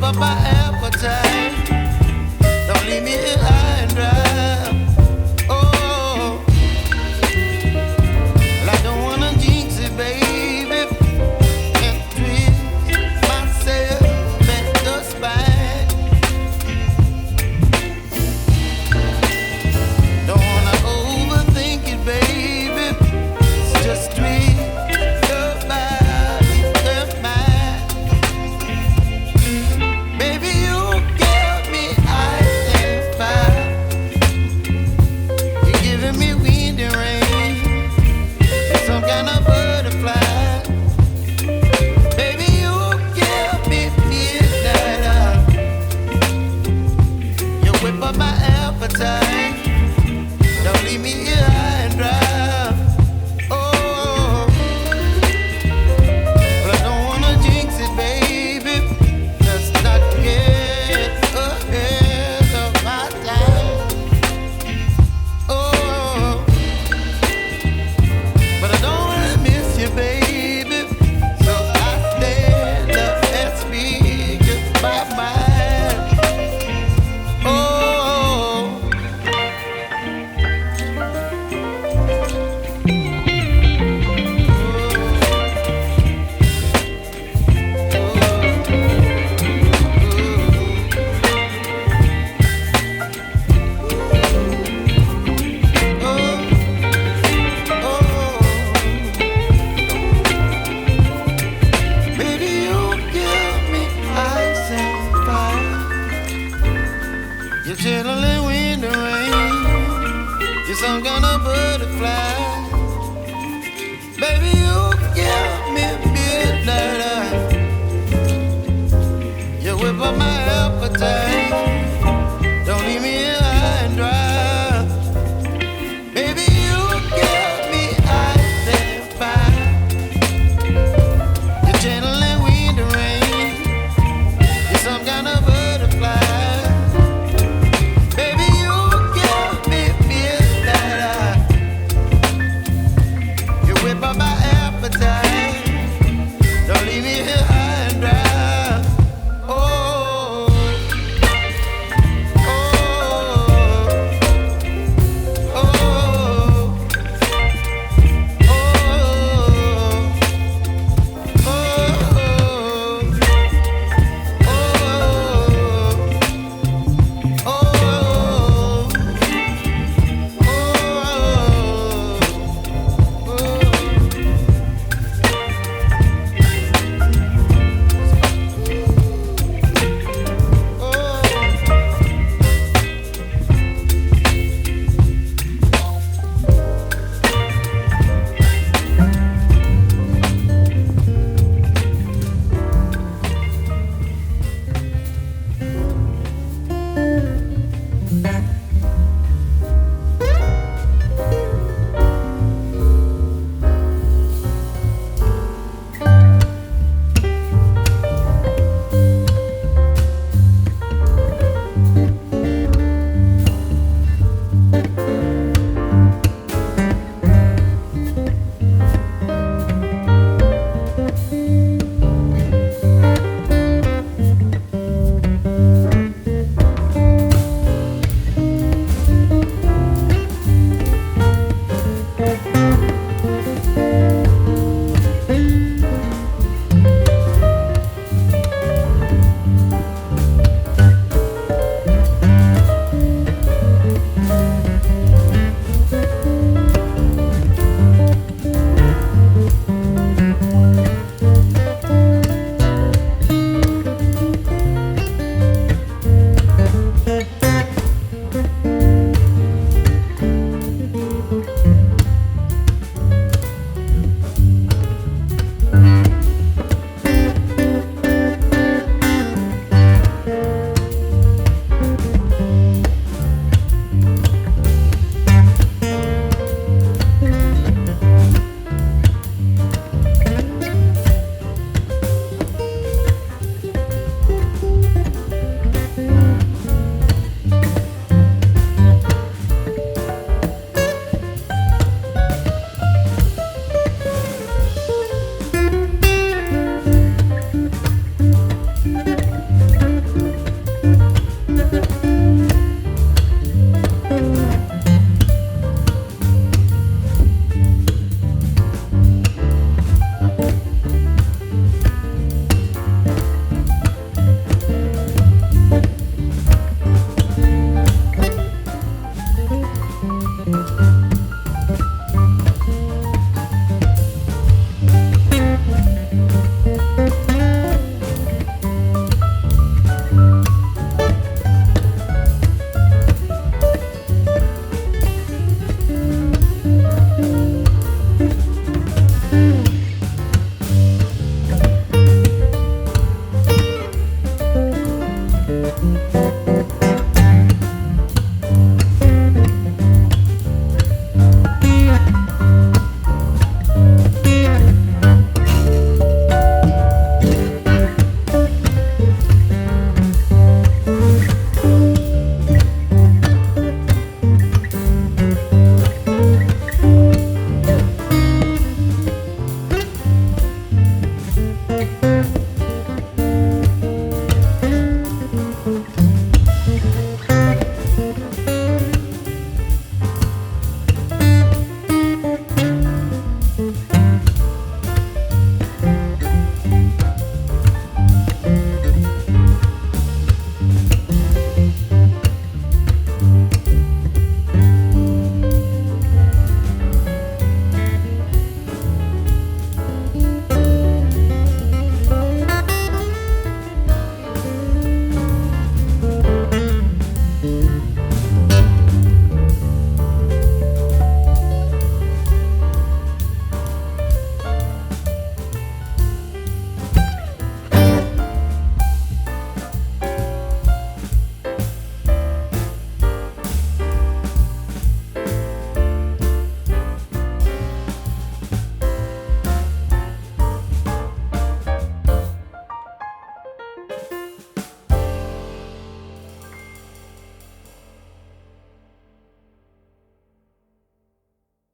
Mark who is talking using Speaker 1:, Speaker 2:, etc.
Speaker 1: up my appetite. Don't leave me here high and dry. Oh, well, I don't wanna jinx it, baby, and twist myself at the spine. Don't wanna overthink it, baby. It's just twist your body and mine. Baby, you give me ice and fire. You're giving me wind and rain. You're some kind of butterfly. Baby, you give me midnight oil. You whip up my appetite. Don't leave me here high and dry. Oh, but I don't wanna jinx it, baby. Let's not get ahead of my time. Oh, but I don't wanna miss you, baby. So I stand up and speak just my mind. Oh, baby, you give me ice and fire. You're chilling in wind and rain. You're some kind of butterfly.